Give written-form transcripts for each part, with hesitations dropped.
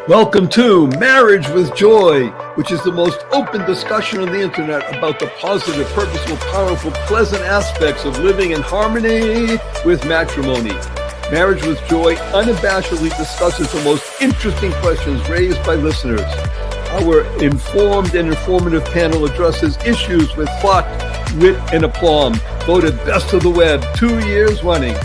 Welcome to Marriage with Joy, which is the most open discussion on the internet about the positive, purposeful, powerful, pleasant aspects of living in harmony with matrimony. Marriage with Joy unabashedly discusses the most interesting questions raised by listeners. Our informed and informative panel addresses issues with thought, wit, and aplomb. Voted best of the web 2 years running.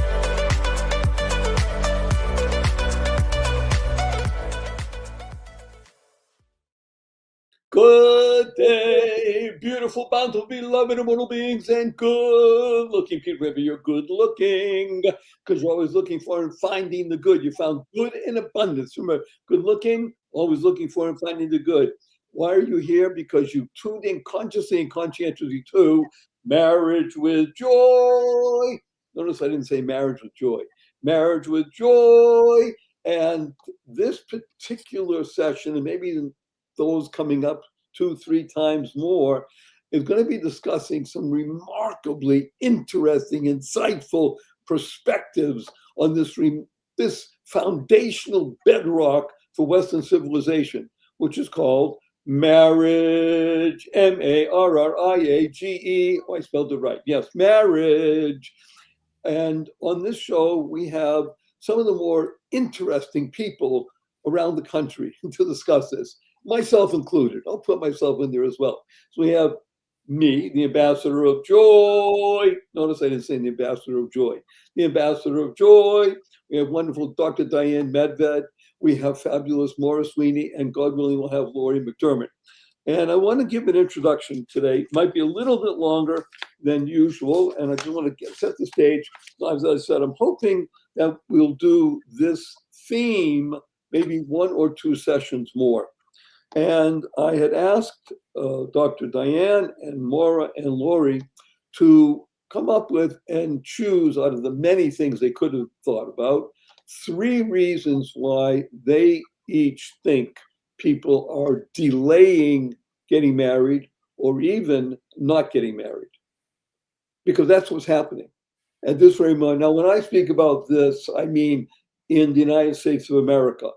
Good day, beautiful, bountiful, beloved, immortal beings, and good-looking people. Remember, you're good-looking because you're always looking for and finding the good. You found good in abundance. Remember, good-looking, always looking for and finding the good. Why are you here? Because you tuned in consciously and conscientiously to Marriage with Joy. Notice I didn't say marriage with joy. Marriage with Joy. And this particular session, and maybe those coming up 2-3 times more, is going to be discussing some remarkably interesting, insightful perspectives on this foundational bedrock for Western civilization, which is called marriage. M-A-R-R-I-A-G-E. Oh, I spelled it right. Yes, marriage. And on this show, we have some of the more interesting people around the country to discuss this, myself included. I'll put myself in there as well. So we have me, the ambassador of joy. Notice I didn't say the ambassador of joy. The ambassador of joy. We have wonderful Dr. Diane Medved. We have fabulous Maura Sweeney, and God willing, we'll have Lori McDermott. And I want to give an introduction today. It might be a little bit longer than usual, and I just want to set the stage. As I said, I'm hoping that we'll do this theme maybe 1 or 2 sessions more. And I had asked Dr. Diane and Maura and Lori to come up with and choose out of the many things they could have thought about 3 reasons why they each think people are delaying getting married or even not getting married. Because that's what's happening at this very moment. Now, when I speak about this, I mean in the United States of America.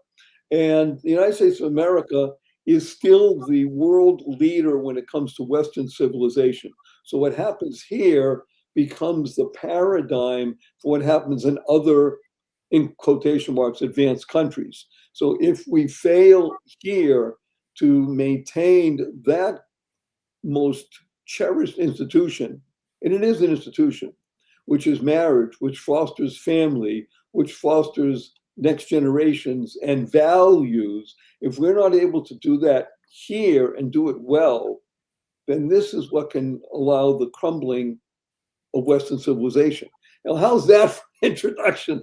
And the United States of America is still the world leader when it comes to Western civilization. So what happens here becomes the paradigm for what happens in other, in quotation marks, advanced countries. So if we fail here to maintain that most cherished institution, and it is an institution, which is marriage, which fosters family, which fosters next generations and values, if we're not able to do that here and do it well, then this is what can allow the crumbling of Western civilization. Now, how's that for introduction?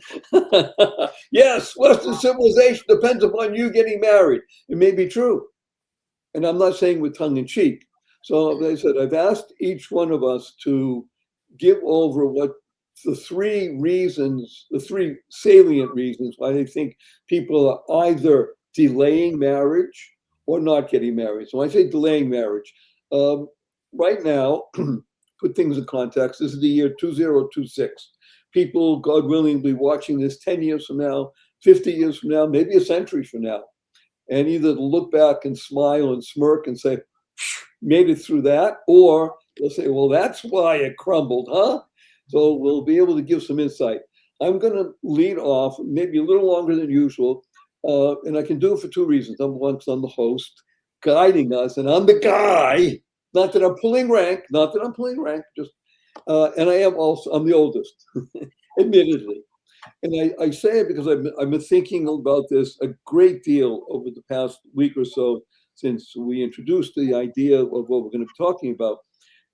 Yes, Western civilization depends upon you getting married. It may be true. And I'm not saying with tongue in cheek. So as I said, I've asked each one of us to give over what the 3 reasons, the 3 salient reasons why they think people are either delaying marriage or not getting married. So when I say delaying marriage, right now, put things in context, this is the year 2026. People, God willing, will be watching this 10 years from now, 50 years from now, maybe a century from now. And either look back and smile and smirk and say, made it through that, or they'll say, well, that's why it crumbled, huh? So we'll be able to give some insight. I'm going to lead off, maybe a little longer than usual, and I can do it for 2 reasons. Number one, because I'm the host, guiding us, and I'm the guy. Not that I'm pulling rank, just, and I'm the oldest, admittedly. And I say it because I've been thinking about this a great deal over the past week or so since we introduced the idea of what we're going to be talking about.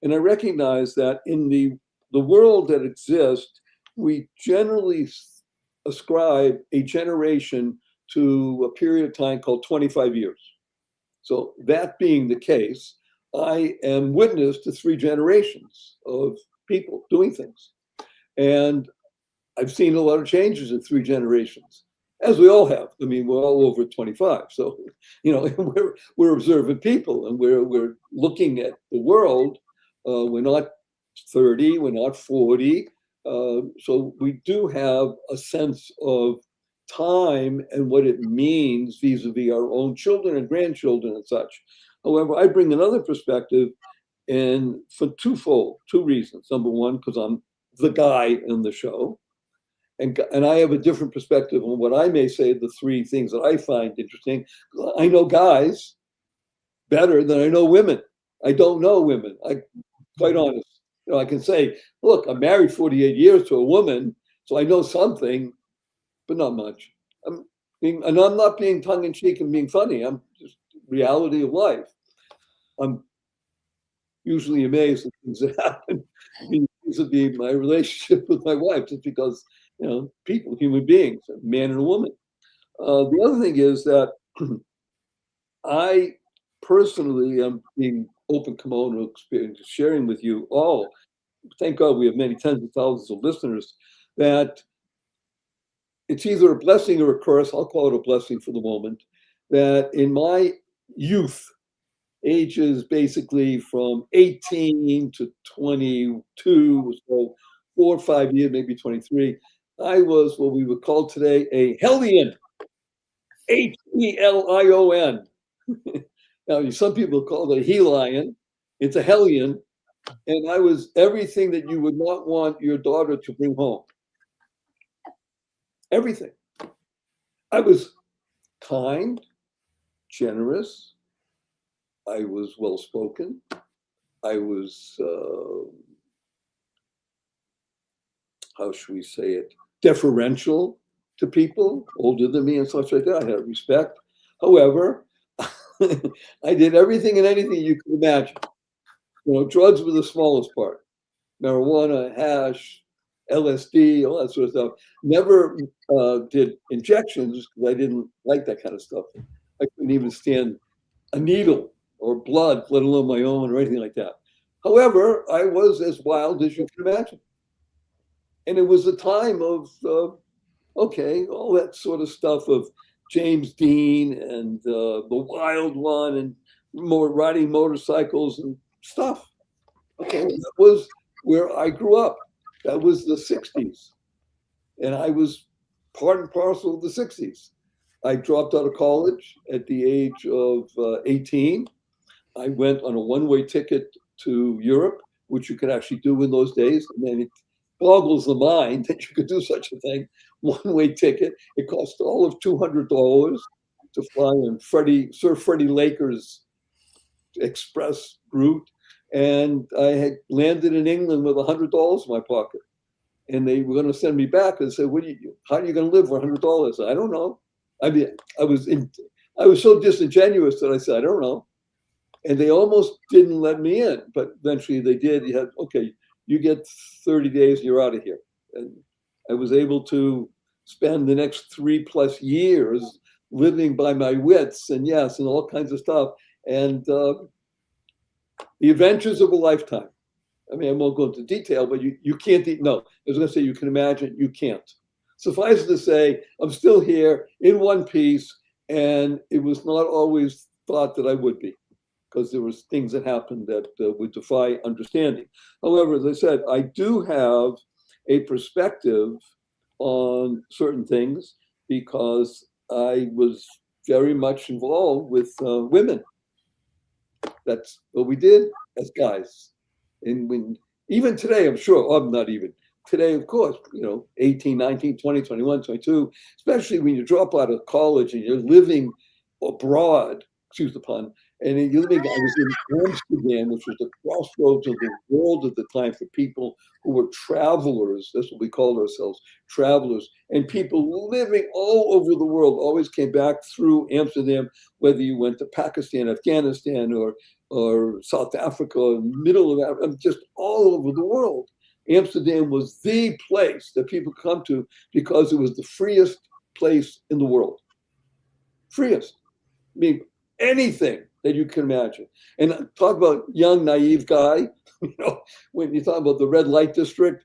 And I recognize that in the world that exists, we generally ascribe a generation to a period of time called 25 years. So that being the case, I am witness to 3 generations of people doing things. And I've seen a lot of changes in 3 generations, as we all have. I mean, we're all over 25. So, we're observant people, and we're looking at the world. We're not 30, we're not 40. So we do have a sense of time and what it means vis-a-vis our own children and grandchildren and such. However, I bring another perspective, and for two reasons. Number one, because I'm the guy in the show, and I have a different perspective on what I may say the three things that I find interesting. I know guys better than I know women. I don't know women. I quite honest. I can say, look, I'm married 48 years to a woman, so I know something, but not much. And I'm not being tongue in cheek and being funny. I'm just reality of life. I'm usually amazed at things that happen vis-a-vis my relationship with my wife, just because people, human beings, a man and a woman. The other thing is that I personally am being open kimono experience, sharing with you all. Thank God we have many tens of thousands of listeners. That it's either a blessing or a curse. I'll call it a blessing for the moment. That in my youth, ages basically from 18 to 22, so 4 or 5 years, maybe 23, I was what we would call today a hellion. Helion. Now, some people call it a helion. It's a hellion. And I was everything that you would not want your daughter to bring home. Everything. I was kind, generous. I was well spoken. I was, how should we say it, deferential to people older than me and such like that. I had respect. However, I did everything and anything you could imagine. Drugs were the smallest part. Marijuana, hash, LSD, all that sort of stuff. Never did injections because I didn't like that kind of stuff. I couldn't even stand a needle or blood, let alone my own or anything like that. However, I was as wild as you can imagine. And it was a time of, all that sort of stuff of James Dean and The Wild One and more riding motorcycles and stuff. Okay, that was where I grew up. That was the 60s. And I was part and parcel of the 60s. I dropped out of college at the age of 18. I went on a one-way ticket to Europe, which you could actually do in those days. I mean, it boggles the mind that you could do such a thing. One-way ticket. It cost all of $200 to fly on Sir Freddie Laker's express route. And I had landed in England with $100 in my pocket. And they were going to send me back and say, how are you going to live for $100? I don't know. I mean, I was so disingenuous that I said, I don't know. And they almost didn't let me in, but eventually they did. You get 30 days and you're out of here. And I was able to spend the next 3+ years living by my wits and all kinds of stuff. And the adventures of a lifetime. I mean, I won't go into detail, but you can't, no, I was going to say you can imagine, you can't. Suffice it to say, I'm still here in one piece, and it was not always thought that I would be, because there was things that happened that would defy understanding. However, as I said, I do have a perspective on certain things because I was very much involved with women. That's what we did as guys. And even today, I'm sure, I'm not even today, of course, 18, 19, 20, 21, 22, especially when you drop out of college and you're living abroad, excuse the pun, and you're living, I was in Amsterdam, which was the crossroads of the world at the time for people who were travelers. That's what we called ourselves, travelers. And people living all over the world always came back through Amsterdam, whether you went to Pakistan, Afghanistan, or South Africa, middle of Africa, just all over the world. Amsterdam was the place that people come to because it was the freest place in the world. Freest. I mean, anything that you can imagine. And talk about young, naive guy, when you talk about the red light district,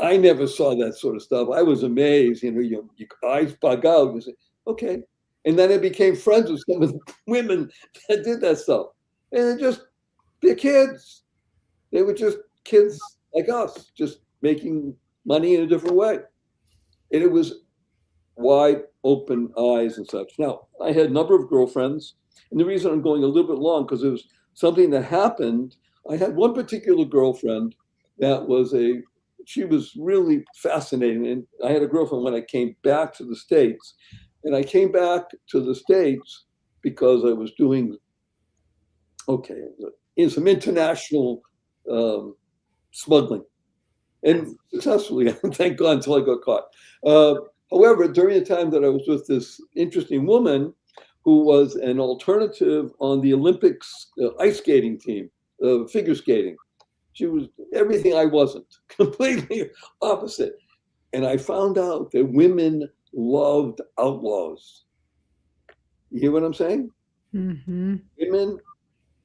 I never saw that sort of stuff. I was amazed, your eyes bug out. You say, okay. And then I became friends with some of the women that did that stuff. And they're kids. They were just kids like us, just making money in a different way. And it was wide open eyes and such. Now, I had a number of girlfriends, and the reason I'm going a little bit long because it was something that happened. I had one particular girlfriend that was she was really fascinating. And I had a girlfriend when I came back to the States. And I came back to the States because I was doing, okay, in some international smuggling and successfully, thank God, until I got caught. Uh, However, during the time that I was with this interesting woman who was an alternative on the Olympics ice skating team, figure skating, she was everything I wasn't, completely opposite. And I found out that women loved outlaws. You hear what I'm saying? Mm-hmm. Women,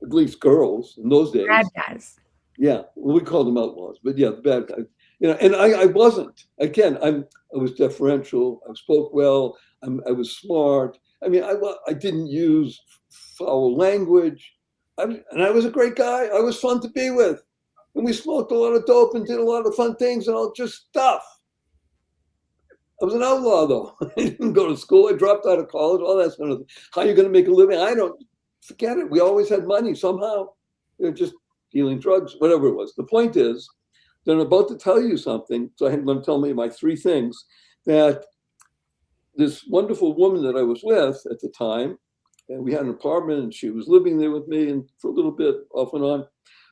at least girls in those Bad days, guys. yeah, well, we called them outlaws, but yeah, the bad guys. And I wasn't. Again, I was deferential. I spoke well. I was smart. I mean, I didn't use foul language. And I was a great guy. I was fun to be with. And we smoked a lot of dope and did a lot of fun things and all just stuff. I was an outlaw, though. I didn't go to school. I dropped out of college, all that sort of thing. How are you going to make a living? I don't forget it. We always had money somehow. Just dealing drugs, whatever it was. The point is that I'm about to tell you something. So I'm going to tell me my three things that this wonderful woman that I was with at the time, and we had an apartment and she was living there with me and for a little bit off and on.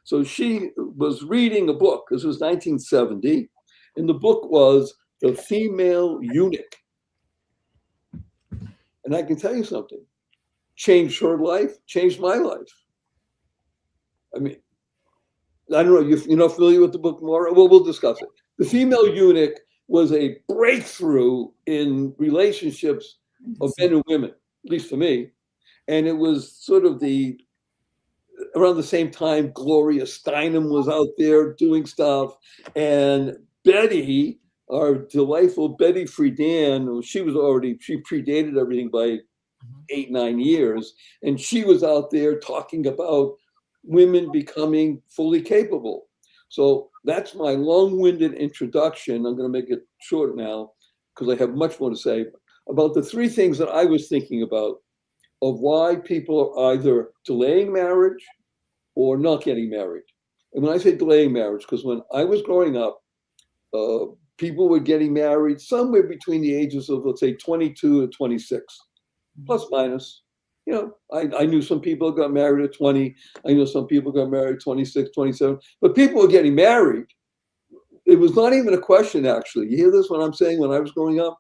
So she was reading a book. This was 1970. And the book was The Female Eunuch. And I can tell you something, changed her life, changed my life. I mean, I don't know, you're not familiar with the book, Maura? Well, we'll discuss it. The Female Eunuch was a breakthrough in relationships of men and women, at least for me. And it was sort of around the same time, Gloria Steinem was out there doing stuff. And Betty, our delightful Betty Friedan, she predated everything by 8, 9 years. And she was out there talking about women becoming fully capable. So that's my long-winded introduction. I'm going to make it short now because I have much more to say about the three things that I was thinking about of why people are either delaying marriage or not getting married. And when I say delaying marriage, because when I was growing up, people were getting married somewhere between the ages of, let's say, 22 and 26, plus minus. I knew some people got married at 20. I know some people got married at 26, 27. But people were getting married. It was not even a question, actually. You hear this when I'm saying when I was growing up?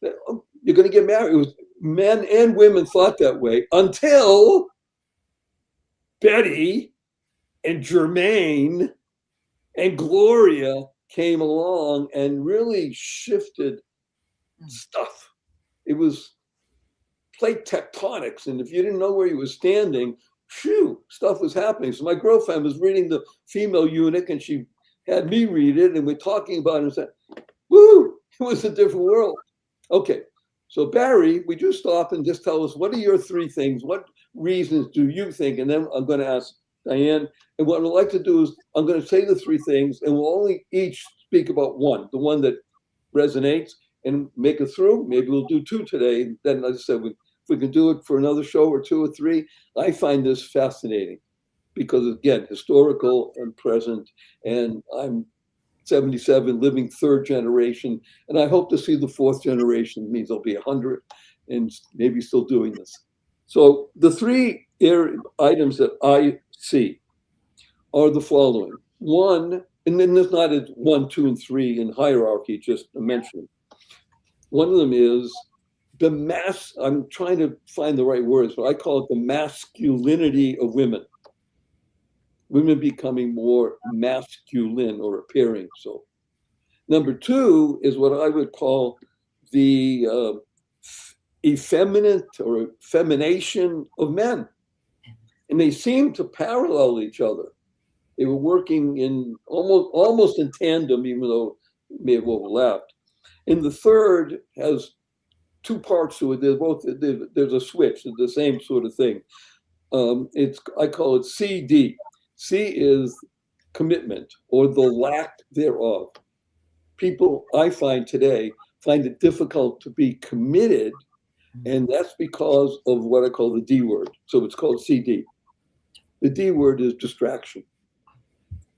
You're going to get married. It was men and women thought that way until Betty and Germaine and Gloria came along and really shifted stuff. It was plate tectonics. And if you didn't know where you were standing, stuff was happening. So my girlfriend was reading The Female Eunuch and she had me read it and we're talking about it and said, woo, it was a different world. Okay. So Barry, would you stop and just tell us, what are your three things? What reasons do you think? And then I'm going to ask Diane. And what I'd like to do is I'm going to say the three things and we'll only each speak about one, the one that resonates, and make it through. Maybe we'll do two today. Then, as I said, if we can do it for another show or two or three. I find this fascinating because, again, historical and present. And I'm 77, living third generation. And I hope to see the fourth generation. It means I'll be 100 and maybe still doing this. So the three items that I see are the following. One, and then there's not a 1, 2, and 3 in hierarchy, just a mention. One of them is I'm trying to find the right words, but I call it the masculinity of women. Women becoming more masculine or appearing so. Number two is what I would call the effeminate or femination of men. And they seem to parallel each other. They were working in almost in tandem, even though it may have overlapped. And the third has two parts to it. There's a switch, the same sort of thing. I call it CD. C is commitment or the lack thereof. People I find today find it difficult to be committed. And that's because of what I call the D word. So it's called CD. The D word is distraction.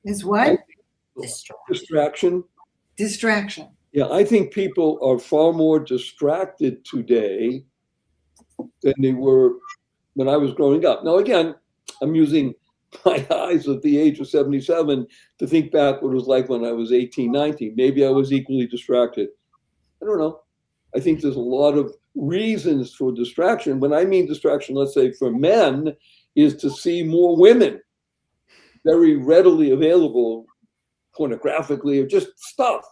Is what? Distraction. Distraction. Yeah, I think people are far more distracted today than they were when I was growing up. Now, again, I'm using my eyes at the age of 77 to think back what it was like when I was 18, 19. Maybe I was equally distracted. I don't know. I think there's a lot of reasons for distraction. When I mean distraction, let's say for men, is to see more women very readily available pornographically or just stuff.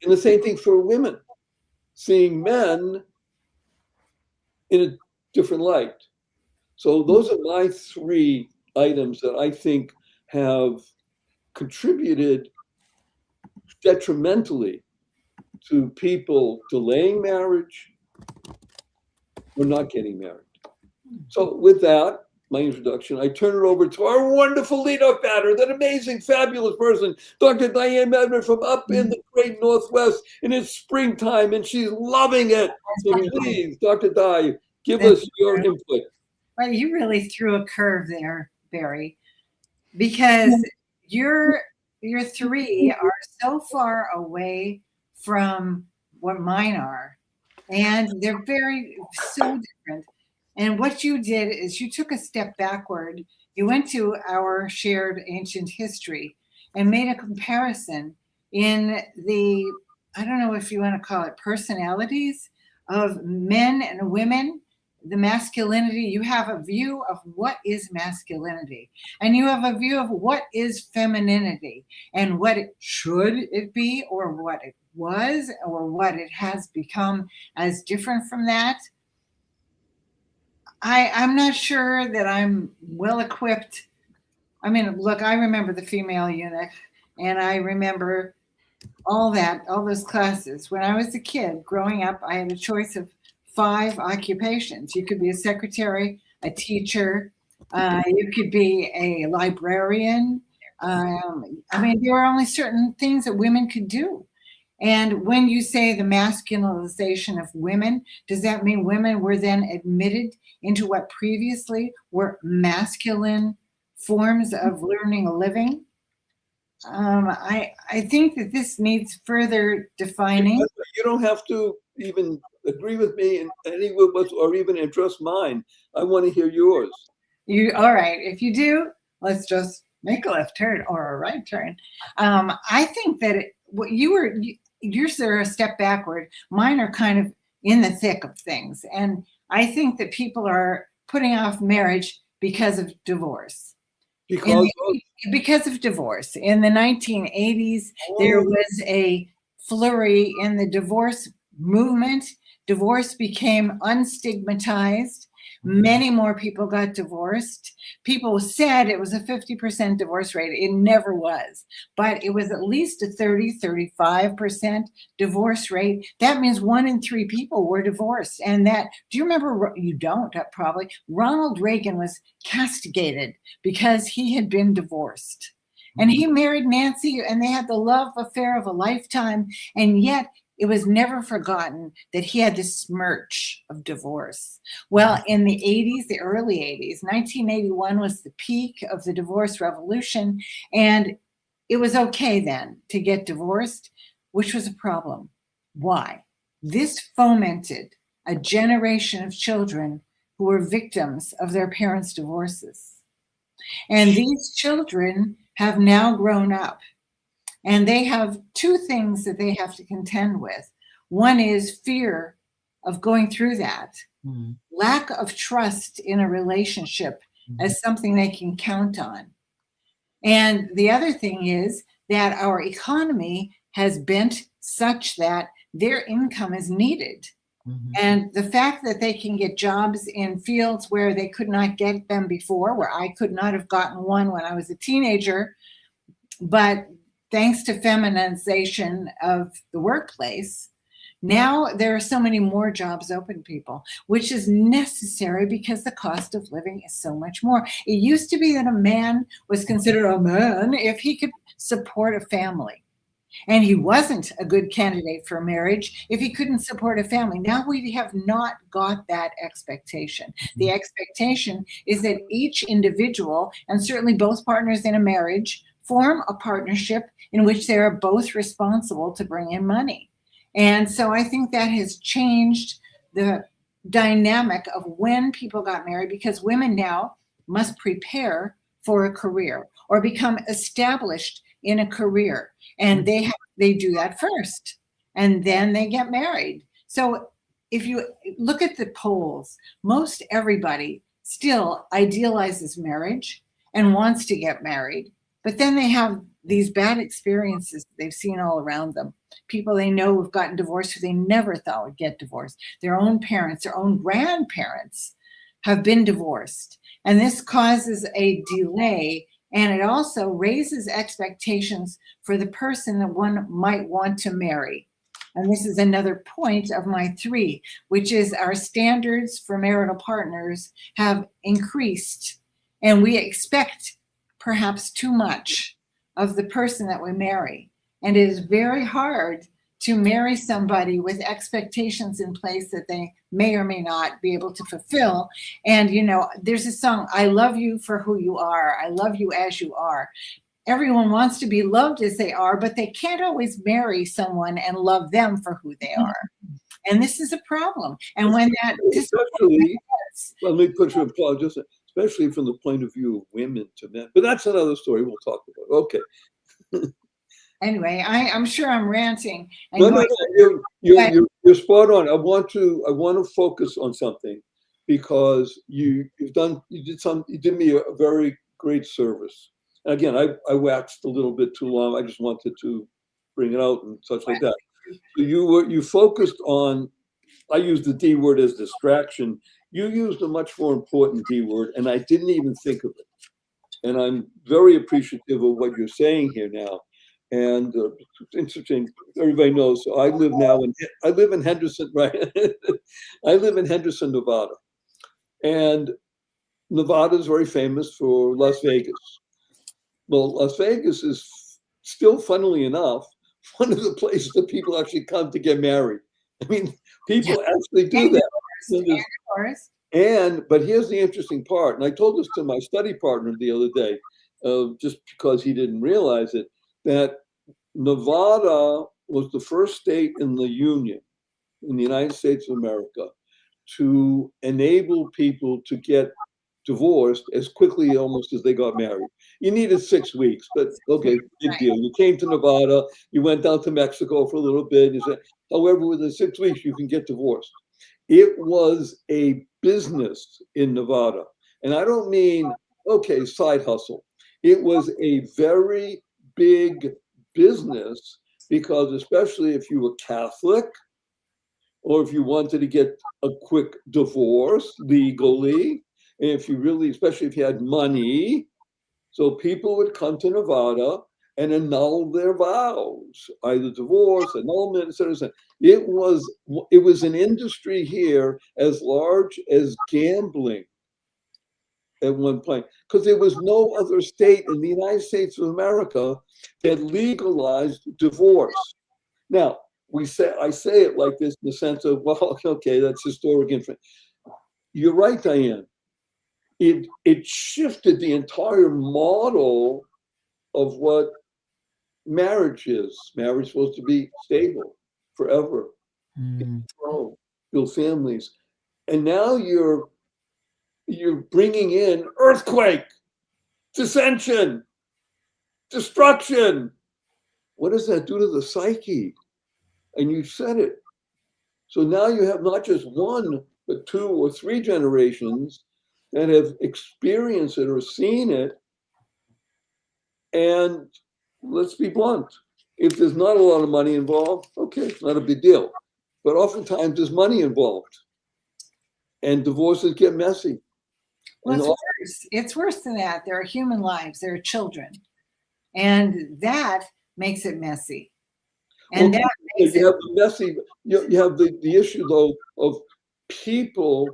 And the same thing for women, seeing men in a different light. So those are my three items that I think have contributed detrimentally to people delaying marriage or not getting married. So with that, my introduction, I turn it over to our wonderful lead-off batter, that amazing, fabulous person, Dr. Diane Madman from up in the great Northwest, and it's springtime, and she's loving it. So please, Dr. Di, give us your input. Well, you really threw a curve there, Barry, because your three are so far away from what mine are, and they're so different. And what you did is you took a step backward. You went to our shared ancient history and made a comparison in the, I don't know if you want to call it personalities of men and women, the masculinity. You have a view of what is masculinity, and you have a view of what is femininity, and what it should it be, or what it was, or what it has become as different from that. I'm not sure that I'm well equipped. I mean, look, I remember the female eunuch, and I remember all those classes. When I was a kid growing up, I had a choice of 5 occupations. You could be a secretary, a teacher, you could be a librarian. I mean, there were only certain things that women could do. And when you say the masculinization of women, does that mean women were then admitted into what previously were masculine forms of learning a living? I think that this needs further defining. You don't have to even agree with me in any of us, or even address mine. I want to hear yours. All right. If you do, let's just make a left turn or a right turn. I think that yours are a step backward. Mine are kind of in the thick of things. And I think that people are putting off marriage because of divorce. Because of divorce. In the 1980s, there was a flurry in the divorce movement. Divorce became unstigmatized. Many more people got divorced. People said it was a 50% divorce rate. It never was, but it was at least a 35% divorce rate. That means 1 in 3 people were divorced. And that, do you remember? You don't, probably. Ronald Reagan was castigated because he had been divorced. And he married Nancy, and they had the love affair of a lifetime. And yet it was never forgotten that he had this smirch of divorce. Well, in the 80s, the early 80s, 1981 was the peak of the divorce revolution. And it was okay then to get divorced, which was a problem. Why? This fomented a generation of children who were victims of their parents' divorces. And these children have now grown up. And they have 2 things that they have to contend with. One is fear of going through that, lack of trust in a relationship as something they can count on. And the other thing is that our economy has bent such that their income is needed. And the fact that they can get jobs in fields where they could not get them before, where I could not have gotten one when I was a teenager, but thanks to feminization of the workplace, now there are so many more jobs open, people, which is necessary because the cost of living is so much more. It used to be that a man was considered a man if he could support a family. And he wasn't a good candidate for marriage if he couldn't support a family. Now we have not got that expectation. The expectation is that each individual, and certainly both partners in a marriage, form a partnership in which they are both responsible to bring in money. And so I think that has changed the dynamic of when people got married, because women now must prepare for a career or become established in a career, and they do that first and then they get married. So if you look at the polls, most everybody still idealizes marriage and wants to get married, but then they have these bad experiences they've seen all around them. People they know have gotten divorced who they never thought would get divorced. Their own parents, their own grandparents have been divorced. And this causes a delay, and it also raises expectations for the person that one might want to marry. And this is another point of my 3, which is our standards for marital partners have increased, and we expect perhaps too much of the person that we marry. And it is very hard to marry somebody with expectations in place that they may or may not be able to fulfill. And, there's a song, I love you for who you are. I love you as you are. Everyone wants to be loved as they are, but they can't always marry someone and love them for who they are. And this is a problem. And when that especially, let me put you in just especially from the point of view of women to men. But that's another story we'll talk about. Okay. Anyway, I'm sure I'm ranting. And No, you're spot on. I want to focus on something, because you did me a very great service. And again, I waxed a little bit too long. I just wanted to bring it out and such like that. So you focused on, I used the D word as distraction. You used a much more important D word, and I didn't even think of it. And I'm very appreciative of what you're saying here now. And it's interesting. Everybody knows. So I live in Henderson, right? I live in Henderson, Nevada, and Nevada is very famous for Las Vegas. Well, Las Vegas is still, funnily enough, one of the places that people actually come to get married. I mean, people actually do that. But here's the interesting part, and I told this to my study partner the other day, just because he didn't realize it, that Nevada was the first state in the Union, in the United States of America, to enable people to get divorced as quickly almost as they got married. You needed 6 weeks, but okay, big deal. You came to Nevada, you went down to Mexico for a little bit. You said, however, within 6 weeks, you can get divorced. It was a business in Nevada. And I don't mean, okay, side hustle. It was a very big business, because especially if you were Catholic, or if you wanted to get a quick divorce legally, and if you really, especially if you had money, so people would come to Nevada and annul their vows, either divorce, annulment, etc. It was an industry here as large as gambling at one point, because there was no other state in the United States of America that legalized divorce. Now, I say it like this in the sense of, well, okay, that's historic information. You're right, Diane. It shifted the entire model of what marriage is. Marriage is supposed to be stable forever, grow, build families, and now you're bringing in earthquake, dissension, destruction. What does that do to the psyche? And you said it. So now you have not just one, but 2 or 3 generations that have experienced it or seen it. And let's be blunt, if there's not a lot of money involved, okay, it's not a big deal. But oftentimes there's money involved, and divorces get messy. Well, it's worse than that. There are human lives, there are children, and that makes it messy. And well, you have the messy, you have the issue, though, of people.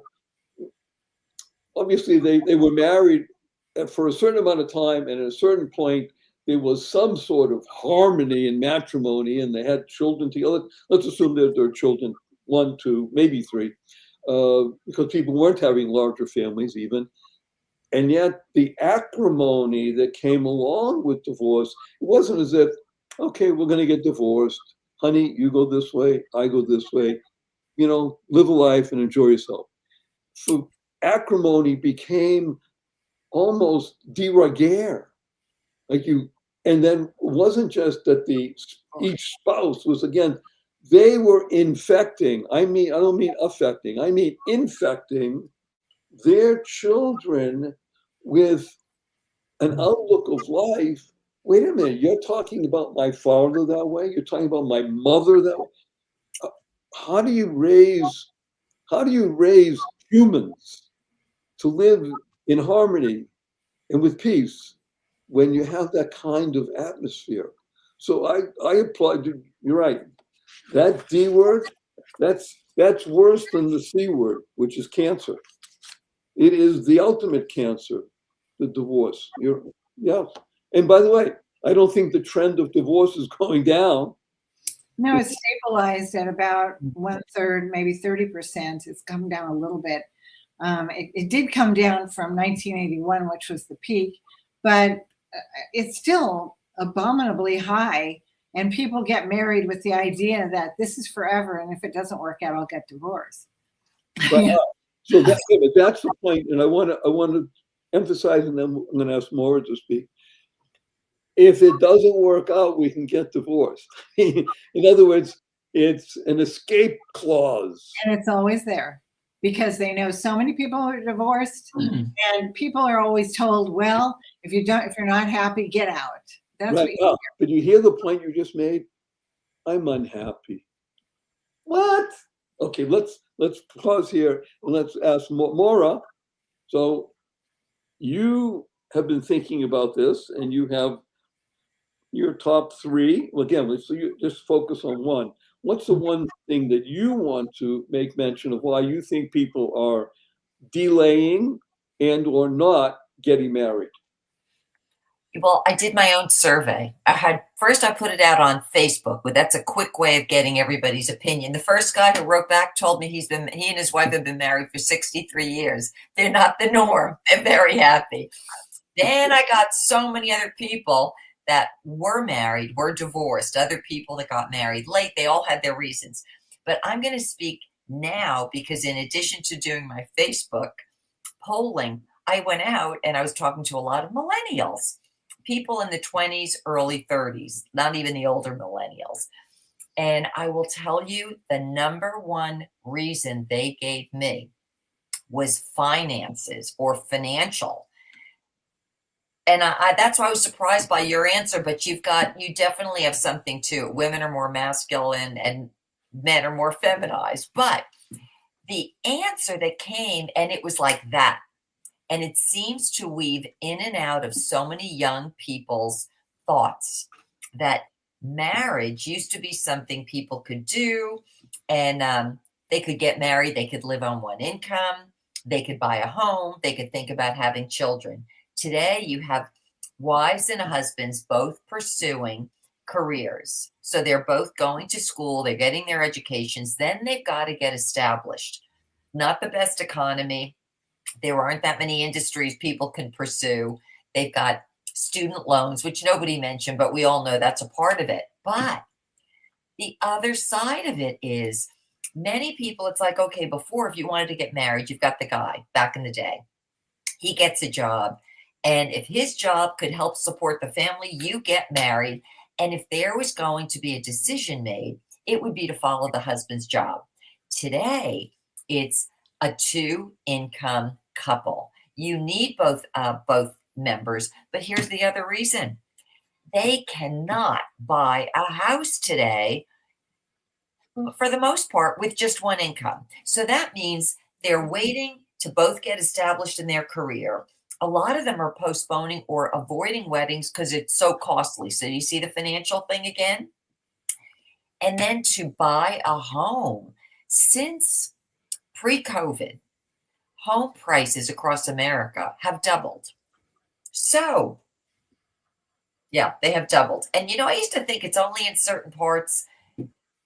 Obviously, they were married for a certain amount of time, and at a certain point, there was some sort of harmony in matrimony, and they had children together. Let's assume that there are children, 1, 2, maybe 3, because people weren't having larger families even. And yet, the acrimony that came along with divorce, it wasn't as if, okay, we're going to get divorced. Honey, you go this way, I go this way. Live a life and enjoy yourself. So acrimony became almost de rigueur. And then it wasn't just that each spouse was, again, they were infecting. I don't mean affecting. I mean infecting their children with an outlook of life. Wait a minute, you're talking about my father that way? You're talking about my mother that way? How do you raise humans to live in harmony and with peace when you have that kind of atmosphere? So I applaud you. You're right. That D word, that's worse than the C word, which is cancer. It is the ultimate cancer, the divorce. Yes. And by the way, I don't think the trend of divorce is going down. No, it's stabilized at about 1/3, maybe 30%. It's come down a little bit. It did come down from 1981, which was the peak, but it's still abominably high. And people get married with the idea that this is forever, and if it doesn't work out, I'll get divorced. But, so that's the point, and I want to emphasize, and then I'm going to ask Maura to speak. If it doesn't work out, we can get divorced. In other words, it's an escape clause. And it's always there because they know so many people are divorced, and people are always told, well, if you're not happy, get out. That's right. What you hear. But you hear the point you just made? I'm unhappy. What? Okay, let's pause here and let's ask Maura. So you have been thinking about this, and you have your top 3. Well, again, so you just focus on one. What's the one thing that you want to make mention of why you think people are delaying and or not getting married? Well, I did my own survey. I put it out on Facebook, but that's a quick way of getting everybody's opinion. The first guy who wrote back told me he and his wife have been married for 63 years. They're not the norm. They're very happy. Then I got so many other people that were married, were divorced, other people that got married late. They all had their reasons. But I'm going to speak now because in addition to doing my Facebook polling, I went out and I was talking to a lot of millennials, people in the 20s, early 30s, not even the older millennials. And I will tell you the number one reason they gave me was finances or financial. And that's why I was surprised by your answer, but you definitely have something too. Women are more masculine and men are more feminized. But the answer that came, and it was like that. And it seems to weave in and out of so many young people's thoughts that marriage used to be something people could do, and they could get married, they could live on one income, they could buy a home, they could think about having children. Today, you have wives and husbands both pursuing careers. So they're both going to school, they're getting their educations, then they've got to get established. Not the best economy. There aren't that many industries people can pursue. They've got student loans, which nobody mentioned, but we all know that's a part of it. But the other side of it is many people, it's like, okay, before, if you wanted to get married, you've got the guy back in the day. He gets a job. And if his job could help support the family, you get married. And if there was going to be a decision made, it would be to follow the husband's job. Today, it's a 2-income couple. You need both members, but here's the other reason. They cannot buy a house today, for the most part, with just one income. So that means they're waiting to both get established in their career. A lot of them are postponing or avoiding weddings because it's so costly. So you see the financial thing again? And then to buy a home. Since pre-COVID, home prices across America have doubled. So Yeah, they have doubled. And I used to think it's only in certain parts.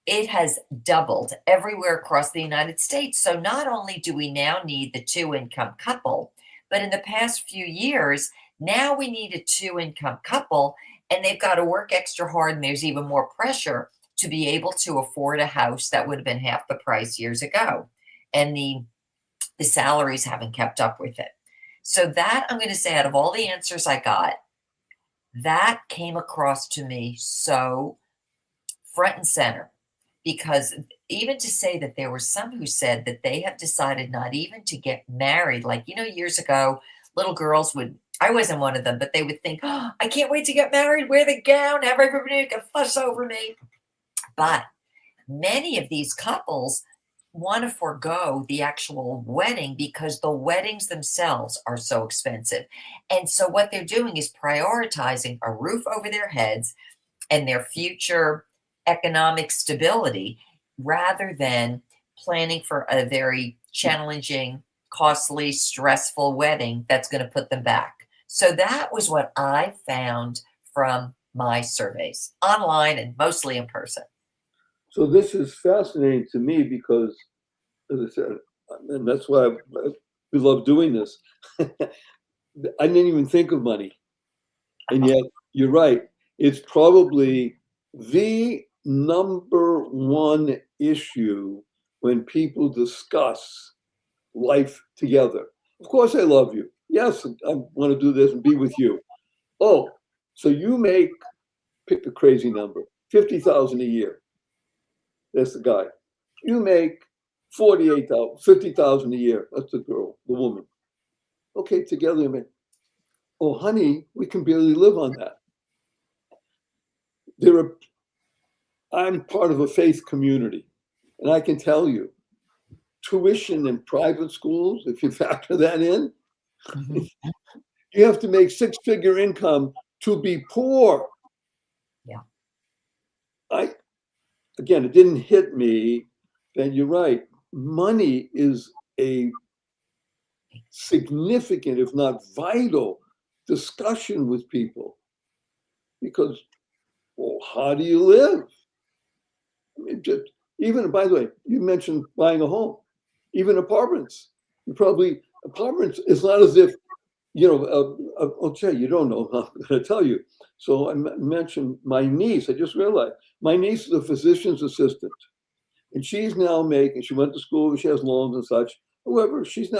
It has doubled everywhere across the United States. So not only do we now need the two-income couple, but in the past few years, now we need a two-income couple, and they've got to work extra hard, and there's even more pressure to be able to afford a house that would have been half the price years ago. And the salaries haven't kept up with it. So that, I'm going to say, out of all the answers I got, that came across to me so front and center, because even to say that there were some who said that they have decided not even to get married. Like, years ago, little girls would, I wasn't one of them, but they would think, oh, I can't wait to get married, wear the gown, have everybody fuss over me. But many of these couples want to forego the actual wedding because the weddings themselves are so expensive. And so what they're doing is prioritizing a roof over their heads and their future economic stability rather than planning for a very challenging, costly, stressful wedding that's going to put them back. So that was what I found from my surveys, online and mostly in person. So this is fascinating to me because, as I said, and that's why we love doing this. I didn't even think of money. And yet, you're right. It's probably the number one issue when people discuss life together. Of course, I love you. Yes, I want to do this and be with you. Oh, so you make, pick a crazy number, 50,000 a year. That's the guy. You make 48,000, 50,000 a year. That's the girl, the woman. Okay, together, I mean, oh, honey, we can barely live on that. I'm part of a faith community, and I can tell you, tuition in private schools, if you factor that in, you have to make six-figure income to be poor. Yeah. Again, it didn't hit me, and you're right. Money is a significant, if not vital, discussion with people because, well, how do you live? I mean, just, even, by the way, you mentioned buying a home, even apartments. Apartments, it's not as if, I'll tell you, you don't know, I'm going to tell you. So I mentioned my niece, I just realized, my niece is a physician's assistant. And she's now making, she went to school, she has loans and such. However, she's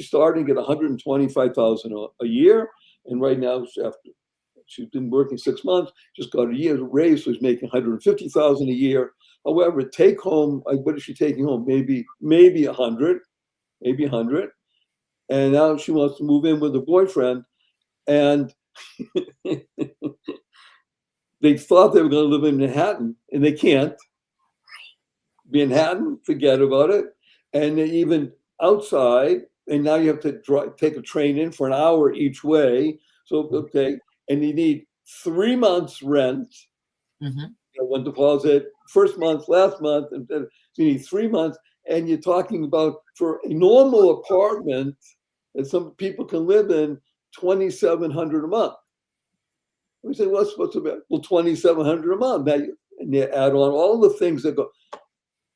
starting to get 125,000 a year. And right now, she's been working 6 months, just got a year's raise, so she's making 150,000 a year. However, take home, what is she taking home? Maybe 100, maybe 100. And now she wants to move in with a boyfriend. And they thought they were going to live in Manhattan, and they can't. Manhattan, forget about it. And even outside, and now you have to take a train in for an hour each way. So, okay, and you need 3 months rent, one deposit, first month, last month, and then you need 3 months. And you're talking about, for a normal apartment that some people can live in, $2,700 a month. We say, what's about? Well, $2,700 a month. Now and you add on all the things that go.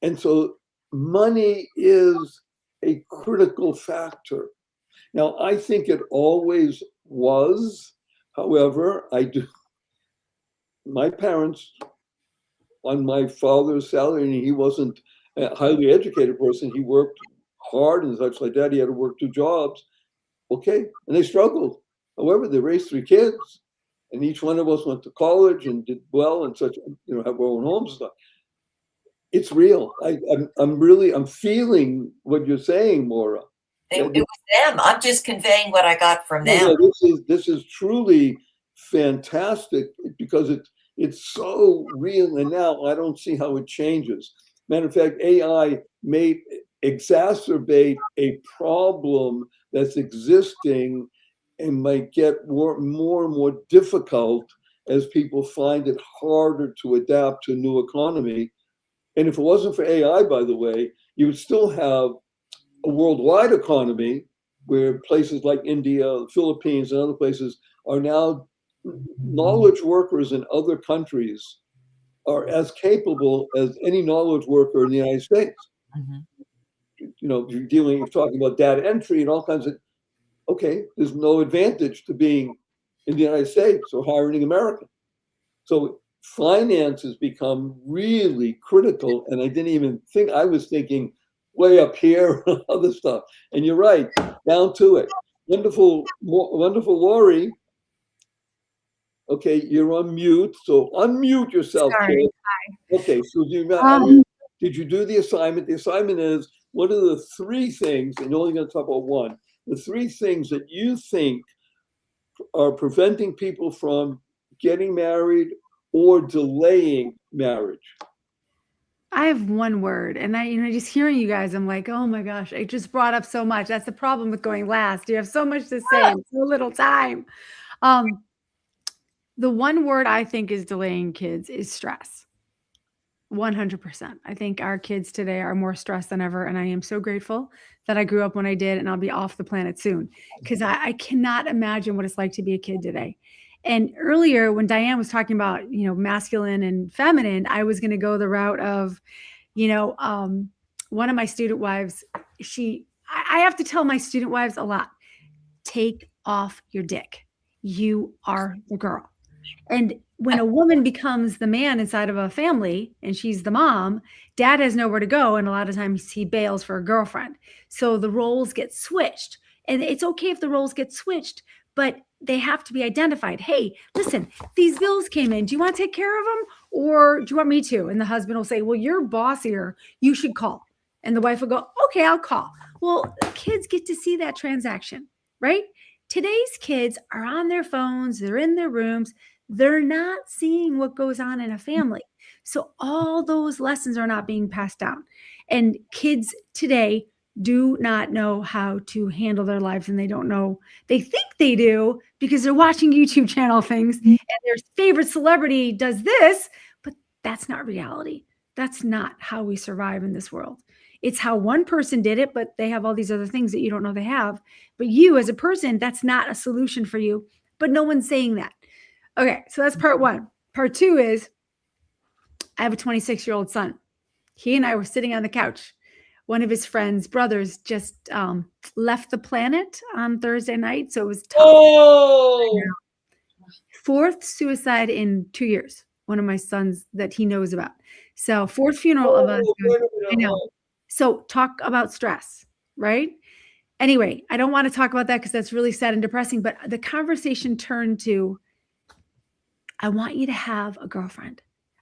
And so money is a critical factor. Now, I think it always was. However, my parents, on my father's salary, and he wasn't a highly educated person, he worked hard and such like that. He had to work 2 jobs. Okay, and they struggled. However, they raised 3 kids, and each one of us went to college and did well and such, have our own homes and stuff. It's real. I'm feeling what you're saying, Maura. It was them. I'm just conveying what I got from them. No, this is truly fantastic because it's so real, and now I don't see how it changes. Matter of fact, AI may exacerbate a problem that's existing and might get more and more difficult as people find it harder to adapt to a new economy. And if it wasn't for AI, by the way, you would still have a worldwide economy where places like India, the Philippines, and other places are now knowledge workers in other countries are as capable as any knowledge worker in the United States. Mhm. You're talking about data entry and all kinds of, okay, there's no advantage to being in the United States or hiring an American. So finance has become really critical. And I was thinking way up here and other stuff. And you're right, down to it. Wonderful, wonderful Lori. Okay, you're on mute. So unmute yourself, Sorry. kid. Okay, so did you do the assignment? The assignment is, what are the three things, and you're only going to talk about one, the three things that you think are preventing people from getting married or delaying marriage? I have one word, and just hearing you guys, I'm like, oh my gosh, I just brought up so much. That's the problem with going last. You have so much to say in so little time. The one word I think is delaying kids is stress. 100%. I think our kids today are more stressed than ever. And I am so grateful that I grew up when I did, and I'll be off the planet soon, because I cannot imagine what it's like to be a kid today. And earlier when Diane was talking about, masculine and feminine, I was going to go the route of, one of my student wives, I have to tell my student wives a lot, take off your dick. You are the girl. And when a woman becomes the man inside of a family and she's the mom, dad has nowhere to go. And a lot of times he bails for a girlfriend. So the roles get switched. And it's okay if the roles get switched, but they have to be identified. Hey, listen, these bills came in. Do you want to take care of them, or do you want me to? And the husband will say, well, you're boss here. You should call. And the wife will go, okay, I'll call. Well, kids get to see that transaction, right? Today's kids are on their phones. They're in their rooms. They're not seeing what goes on in a family. So all those lessons are not being passed down. And kids today do not know how to handle their lives, and they don't know. They think they do because they're watching YouTube channel things and their favorite celebrity does this, but that's not reality. That's not how we survive in this world. It's how one person did it, but they have all these other things that you don't know they have. But you as a person, that's not a solution for you, but no one's saying that. Okay, so that's part one. Part two is, I have a 26-year-old son. He and I were sitting on the couch. One of his friends' brothers just left the planet on Thursday night, so it was tough. Oh, Fourth suicide in 2 years. One of my sons that he knows about. So fourth funeral of us. I know. So talk about stress, right? Anyway, I don't want to talk about that because that's really sad and depressing, but the conversation turned to, I want you to have a girlfriend.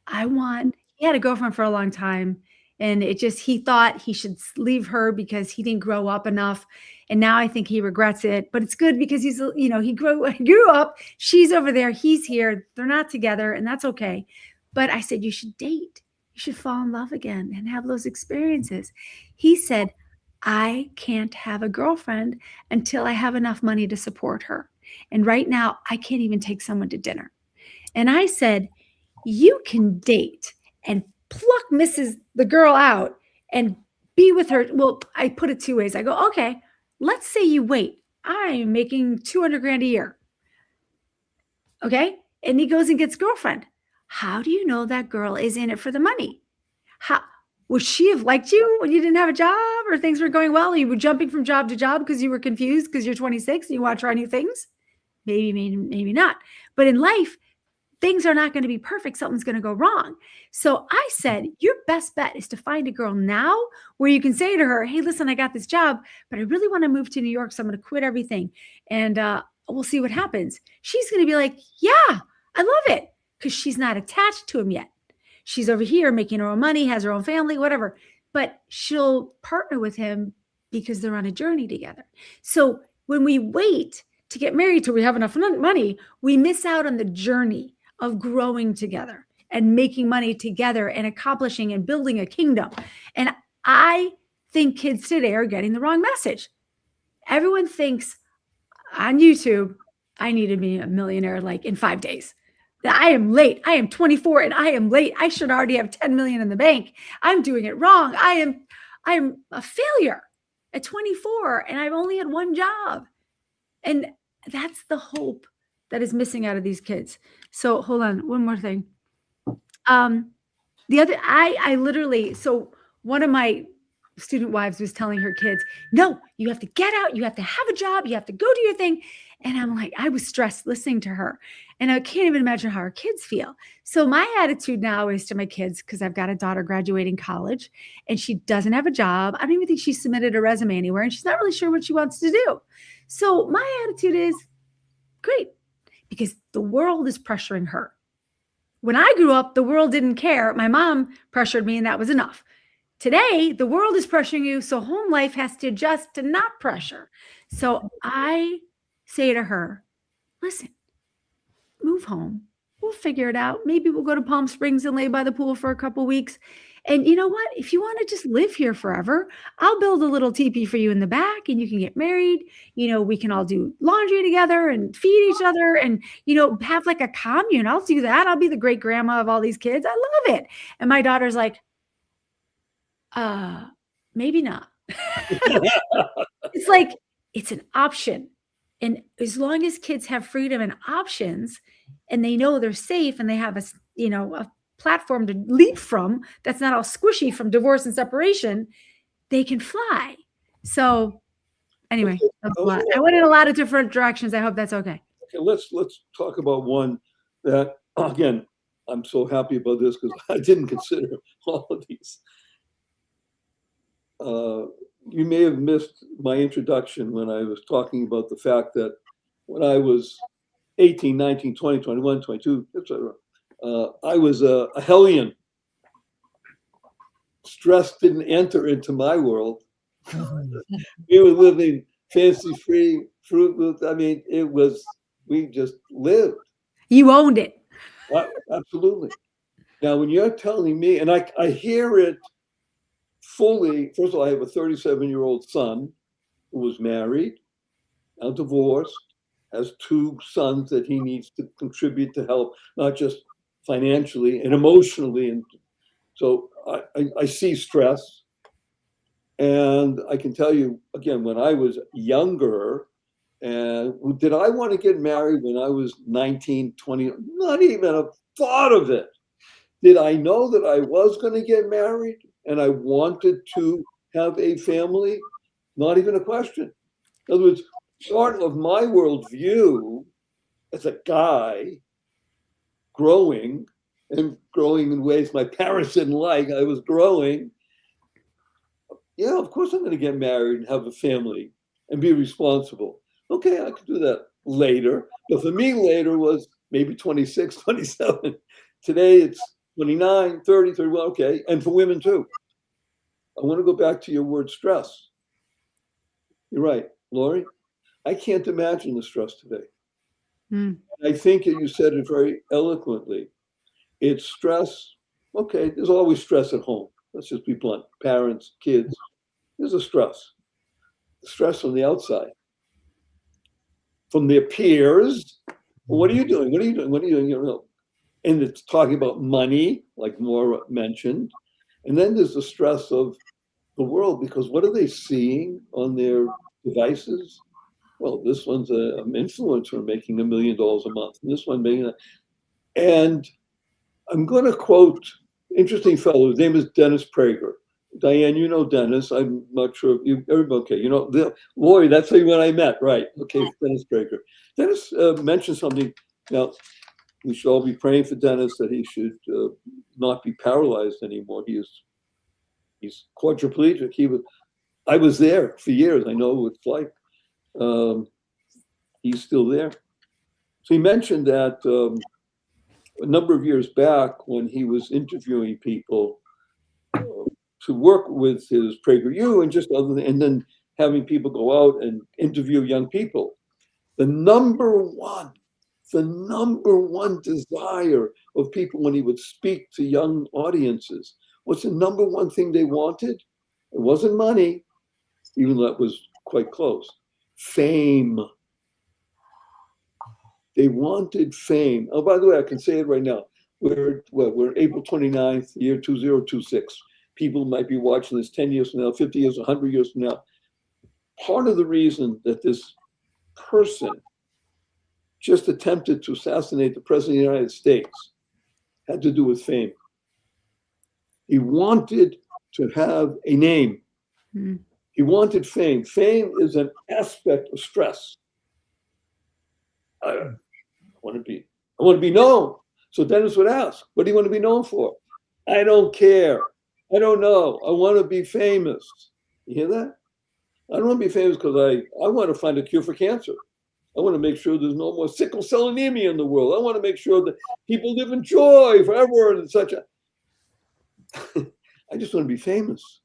He had a girlfriend for a long time, and he thought he should leave her because he didn't grow up enough. And now I think he regrets it, but it's good because he grew up. She's over there. He's here. They're not together, and that's okay. But I said, you should date. You should fall in love again and have those experiences. He said, I can't have a girlfriend until I have enough money to support her. And right now I can't even take someone to dinner. And I said, you can date and pluck the girl out and be with her. Well, I put it two ways. I go, okay, let's say you wait. I'm making 200 grand a year. Okay. And he goes and gets girlfriend. How do you know that girl is in it for the money? Would she have liked you when you didn't have a job or things were going well? You were jumping from job to job because you were confused because you're 26 and you want to try new things? Maybe not. But in life, things are not going to be perfect. Something's going to go wrong. So I said, your best bet is to find a girl now where you can say to her, hey, listen, I got this job, but I really want to move to New York. So I'm going to quit everything. And we'll see what happens. She's going to be like, yeah, I love it. Because she's not attached to him yet. She's over here making her own money, has her own family, whatever. But she'll partner with him because they're on a journey together. So when we wait to get married till we have enough money, we miss out on the journey of growing together and making money together and accomplishing and building a kingdom. And I think kids today are getting the wrong message. Everyone thinks on YouTube, I need to be a millionaire like in 5 days. That I am late. I am 24 and I am late. I should already have 10 million in the bank. I'm doing it wrong. I am a failure at 24 and I've only had one job. And that's the hope that is missing out of these kids. So hold on, one more thing. The other, I literally, so one of my student wives was telling her kids, no, you have to get out, you have to have a job, you have to go do your thing. And I'm like, I was stressed listening to her. And I can't even imagine how our kids feel. So my attitude now is to my kids, because I've got a daughter graduating college and she doesn't have a job. I don't even think she submitted a resume anywhere and she's not really sure what she wants to do. So my attitude is great, because the world is pressuring her. When I grew up, the world didn't care. My mom pressured me and that was enough. Today, the world is pressuring you, so home life has to adjust to not pressure. So I say to her, listen, move home. We'll figure it out. Maybe we'll go to Palm Springs and lay by the pool for a couple weeks. And you know what? If you want to just live here forever, I'll build a little teepee for you in the back and you can get married. You know, we can all do laundry together and feed each other and, you know, have like a commune. I'll do that. I'll be the great grandma of all these kids. I love it. And my daughter's like, maybe not. It's like, it's an option. And as long as kids have freedom and options and they know they're safe and they have a platform to leap from, that's not all squishy from divorce and separation, they can fly. So anyway, that's a lot. I went in a lot of different directions. I hope that's okay. Okay, let's talk about one that, again, I'm so happy about this because I didn't consider all of these. You may have missed my introduction when I was talking about the fact that when I was 18, 19, 20, 21, 22, etc., I was a hellion. Stress didn't enter into my world. We were living fancy-free, Fruit Loops. I mean, we just lived. You owned it. Absolutely. Now, when you're telling me, and I hear it fully. First of all, I have a 37-year-old son who was married, now divorced, has 2 sons that he needs to contribute to help, not just financially and emotionally. And so I see stress. And I can tell you, again, when I was younger, and did I want to get married when I was 19, 20? Not even a thought of it. Did I know that I was going to get married and I wanted to have a family? Not even a question. In other words, part of my worldview as a guy growing in ways my parents didn't like, I was growing. Yeah, of course I'm going to get married and have a family and be responsible. Okay, I could do that later. But for me, later was maybe 26, 27. Today it's 29, 30, 31, okay. And for women too. I want to go back to your word stress. You're right, Lori. I can't imagine the stress today. I think you said it very eloquently. It's stress. Okay, there's always stress at home. Let's just be blunt. Parents, kids, there's a stress. Stress from the outside. From their peers. Well, what are you doing? What are you doing? What are you doing? You know, and it's talking about money, like Maura mentioned. And then there's the stress of the world, because what are they seeing on their devices? Well, this one's an influencer making $1 million a month, and this one making that. And I'm going to quote interesting fellow. His name is Dennis Prager. Diane, you know Dennis. I'm not sure if you. Okay, you know Lori. That's when I met, right? Okay, Dennis Prager. Dennis mentioned something. Now, we should all be praying for Dennis that he should not be paralyzed anymore. He's quadriplegic. I was there for years. I know what it's like. He's still there. So he mentioned that a number of years back when he was interviewing people to work with his PragerU and just and then having people go out and interview young people. The number one desire of people when he would speak to young audiences, what's the number one thing they wanted? It wasn't money, even though that was quite close. Fame. They wanted fame. Oh, by the way, I can say it right now. We're April 29th, year 2026. People might be watching this 10 years from now, 50 years, 100 years from now. Part of the reason that this person just attempted to assassinate the president of the United States had to do with fame. He wanted to have a name. Mm. He wanted fame. Fame is an aspect of stress. I want to be known. So Dennis would ask, what do you want to be known for? I don't care. I don't know. I want to be famous. You hear that? I don't want to be famous because I want to find a cure for cancer. I want to make sure there's no more sickle cell anemia in the world. I want to make sure that people live in joy forever and such a. I just want to be famous.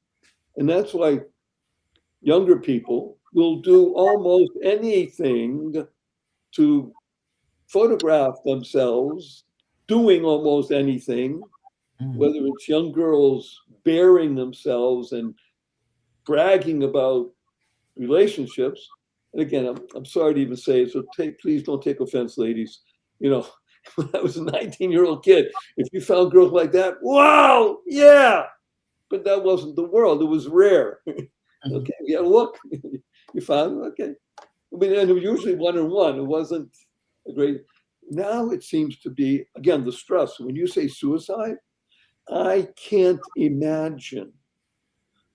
And that's why younger people will do almost anything to photograph themselves doing almost anything, whether it's young girls bearing themselves and bragging about relationships. And again, I'm sorry to even say it, so please don't take offense, ladies. You know, when I was a 19-year-old kid, if you found girls like that, wow, yeah. But that wasn't the world. It was rare. Okay, you had to look. You found, okay. I mean, and it was usually one-on-one. It wasn't a great. Now it seems to be, again, the stress. When you say suicide, I can't imagine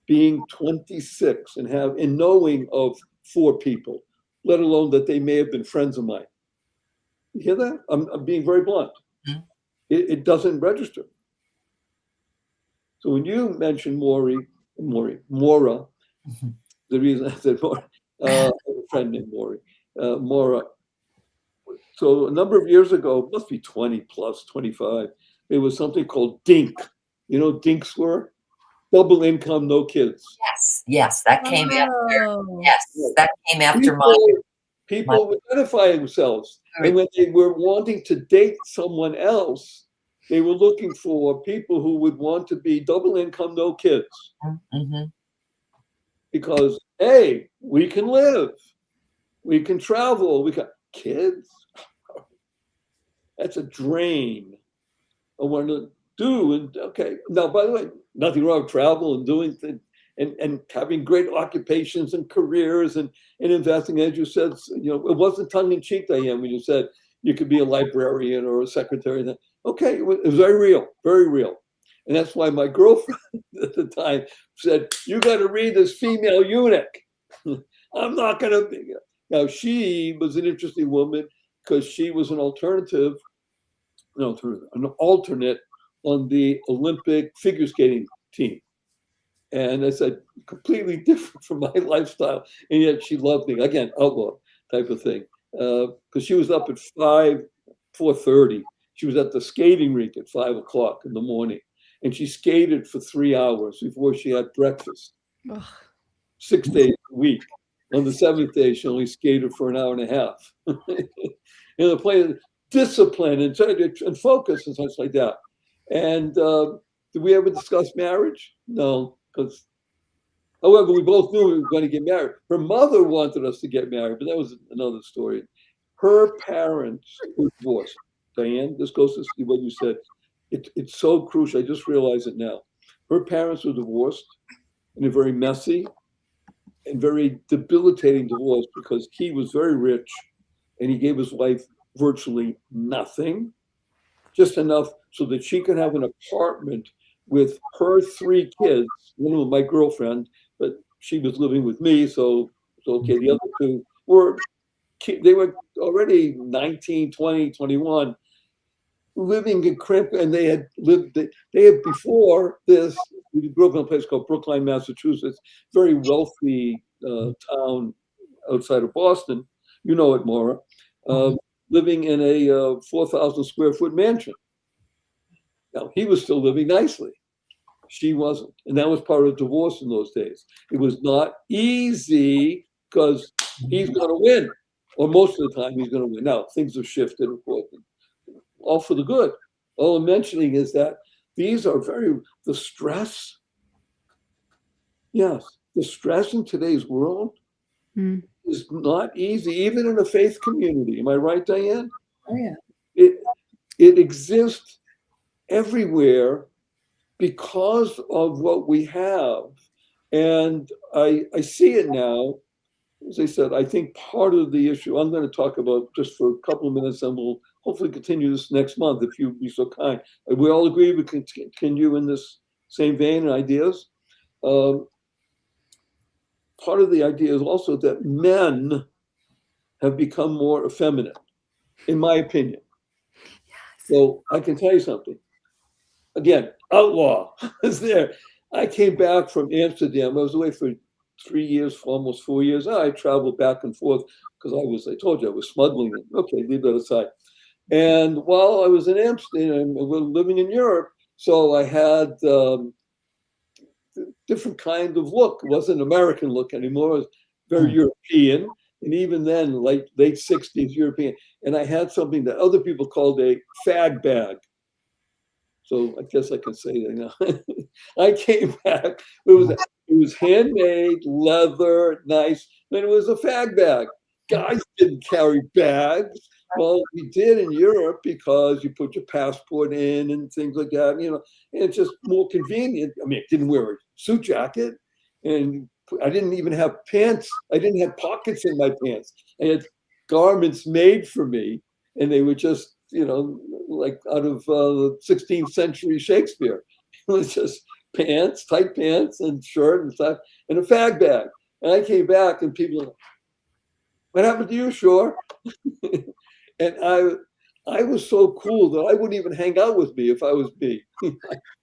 being 26 and knowing of 4 people, let alone that they may have been friends of mine. You hear that? I'm being very blunt. Mm-hmm. It doesn't register. So when you mentioned Mora, Mm-hmm. the reason I said Mora, I have a friend named Mora. So a number of years ago, must be 20 plus, 25, there was something called DINK. You know, DINKs were double income, no kids. Yes, that came after. Oh. Yes, that came after mine. People would identify themselves. And when they were wanting to date someone else, they were looking for people who would want to be double income, no kids. Mm-hmm. Because, hey, we can live, we can travel, we got kids. That's a drain. I want to do. And okay, now, by the way, nothing wrong with travel and doing things and having great occupations and careers and investing. As you said, you know, it wasn't tongue in cheek, Diane, when you said you could be a librarian or a secretary. Okay, it was very real, very real. And that's why my girlfriend at the time said, you got to read this female eunuch. I'm not going to be. Now, she was an interesting woman because she was an alternate on the Olympic figure skating team. And I said, completely different from my lifestyle. And yet she loved me. Again, outlaw type of thing. Because she was up at 4:30. She was at the skating rink at 5 o'clock in the morning. And she skated for 3 hours before she had breakfast. Ugh. 6 days a week. On the 7th day, she only skated for an hour and a half. And the plan, discipline and focus and such like that. And did we ever discuss marriage? No, because, however, we both knew we were going to get married. Her mother wanted us to get married, but that was another story. Her parents were divorced. Diane, this goes to what you said. It's so crucial. I just realized it now. Her parents were divorced in a very messy and very debilitating divorce because he was very rich and he gave his wife virtually nothing, just enough so that she could have an apartment with her 3 kids, one with my girlfriend, but she was living with me, so okay. The other 2 were already 19, 20, 21, living in crimp, and they had before this, we grew up in a place called Brookline, Massachusetts, very wealthy town outside of Boston. You know it, Maura. Living in a 4,000 square foot mansion. Now, he was still living nicely. She wasn't. And that was part of divorce in those days. It was not easy because he's going to win, or most of the time he's going to win. Now, things have shifted, of course, all for the good. All I'm mentioning is that these are the stress. Yes, the stress in today's world is not easy, even in a faith community. Am I right, Diane? Oh, yeah. It exists everywhere because of what we have. And I see it now as I said, I think part of the issue I'm going to talk about just for a couple of minutes, and we'll hopefully continue this next month if you'd be so kind. We all agree we can continue in this same vein and ideas. Part of the idea is also that men have become more effeminate, in my opinion. So I can tell you something. Again, outlaw is there. I came back from Amsterdam. I was away for 3 years, for almost 4 years. I traveled back and forth because I told you, I was smuggling it. Okay, leave that aside. And while I was in Amsterdam, we were living in Europe, so I had different kind of look. It wasn't American look anymore. It was very European. And even then, like late 60s European. And I had something that other people called a fag bag. So I guess I can say that now. I came back. It was handmade, leather, nice, and it was a fag bag. Guys didn't carry bags. Well, we did in Europe because you put your passport in and things like that, and it's just more convenient. I mean, I didn't wear a suit jacket, and I didn't even have pants. I didn't have pockets in my pants. I had garments made for me, and they were just, like out of the 16th century Shakespeare. It was just pants, tight pants, and shirt and stuff, and a fag bag. And I came back, and people were like, "What happened to you, Shore?" And I was so cool that I wouldn't even hang out with me if I was me.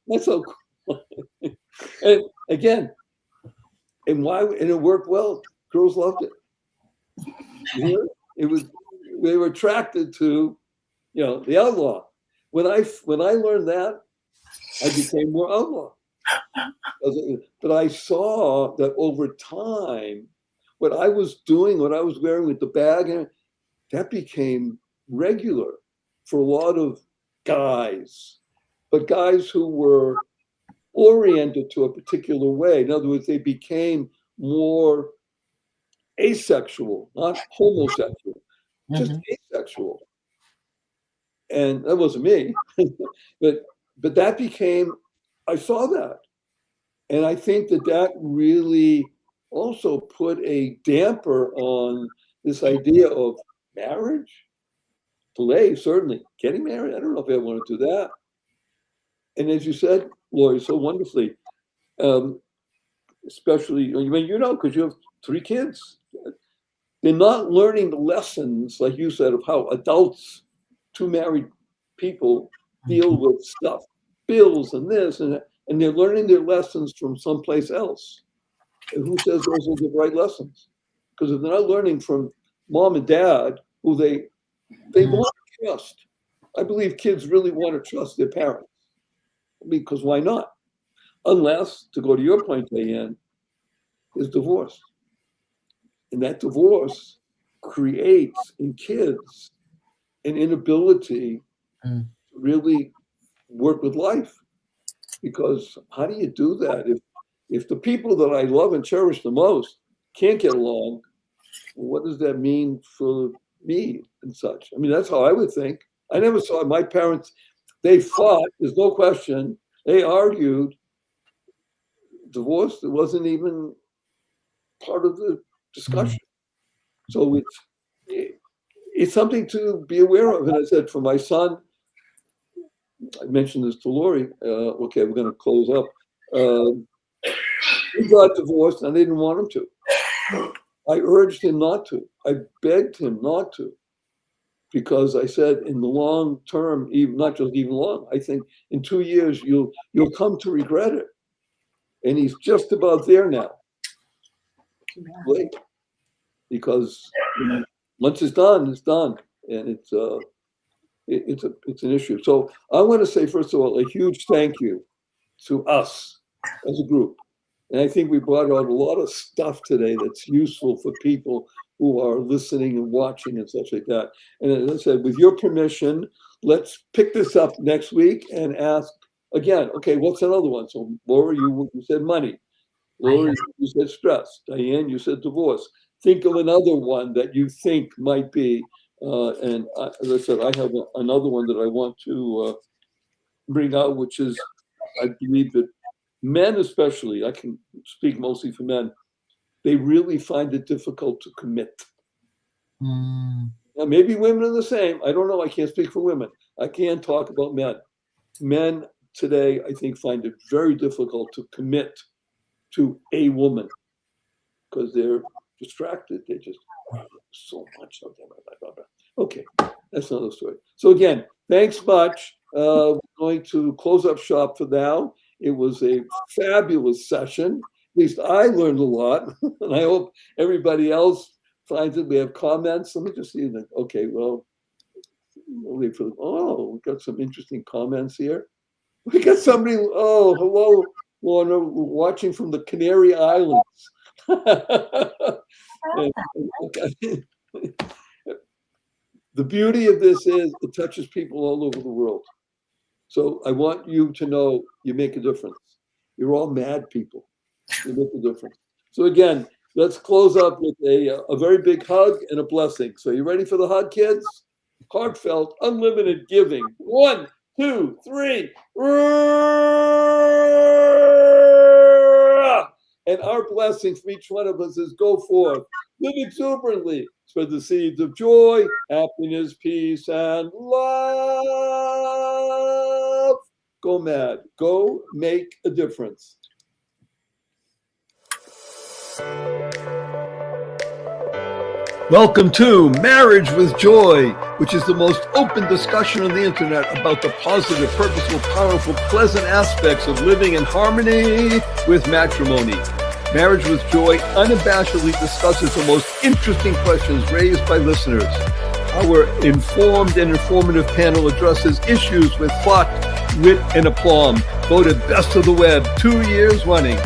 That's so cool. And again, and it worked well. Girls loved it. They were attracted to, the outlaw. When I learned that, I became more outlaw. But I saw that over time, what I was doing, what I was wearing with the bag, that became regular for a lot of guys, but guys who were oriented to a particular way. In other words, they became more asexual, not homosexual, just asexual. And that wasn't me, but that became, I saw that. And I think that really also put a damper on this idea of marriage. Delay, certainly. Getting married, I don't know if I want to do that. And as you said, Lori, so wonderfully, especially, because you have 3 kids, they're not learning the lessons, like you said, of how adults, 2 married people, deal with stuff, bills and this and that, and they're learning their lessons from someplace else. And who says those are the right lessons? Because if they're not learning from mom and dad, who they want to trust. I believe kids really want to trust their parents, because why not? Unless, to go to your point, Diane, is divorce. And that divorce creates in kids an inability to really work with life. Because how do you do that? If the people that I love and cherish the most can't get along, what does that mean for me and such? I mean, that's how I would think. I never saw my parents, they fought, there's no question. They argued. Divorce, it wasn't even part of the discussion. So it's something to be aware of. And I said, for my son, I mentioned this to Lori. Okay, we're going to close up. He got divorced and I didn't want him to. I urged him not to. I begged him not to, because I said, in the long term, even not just even long, I think in 2 years you'll come to regret it. And he's just about there now. Late, because once it's done, and it's an issue. So I want to say, first of all, a huge thank you to us as a group. And I think we brought out a lot of stuff today that's useful for people who are listening and watching and such like that. And as I said, with your permission, let's pick this up next week and ask again, okay, what's another one? So Laura, you said money. Laura, you said stress. Diane, you said divorce. Think of another one that you think might be. And as I said, I have another one that I want to bring out, which is, I believe that men especially, I can speak mostly for men, they really find it difficult to commit. Mm. Now, maybe women are the same. I don't know. I can't speak for women. I can't talk about men. Men today, I think, find it very difficult to commit to a woman because they're distracted. They just so much of them. Okay, that's another story. So again, thanks much. We're going to close up shop for now. It was a fabulous session. At least I learned a lot, and I hope everybody else finds it. We have comments. Let me just see that. Okay, well, we'll wait for them. Oh, we got some interesting comments here. We got somebody. Oh, hello, Lorna, watching from the Canary Islands. The beauty of this is it touches people all over the world. So I want you to know you make a difference. You're all mad people. You make a difference. So again, let's close up with a very big hug and a blessing. So you ready for the hug, kids? Heartfelt, unlimited giving. 1, 2, 3. And our blessing from each one of us is go forth, live exuberantly, spread the seeds of joy, happiness, peace, and love. Go mad. Go make a difference. Welcome to Marriage with Joy, which is the most open discussion on the internet about the positive, purposeful, powerful, pleasant aspects of living in harmony with matrimony. Marriage with Joy unabashedly discusses the most interesting questions raised by listeners. Our informed and informative panel addresses issues with thought, wit, and aplomb. Voted best of the web 2 years running.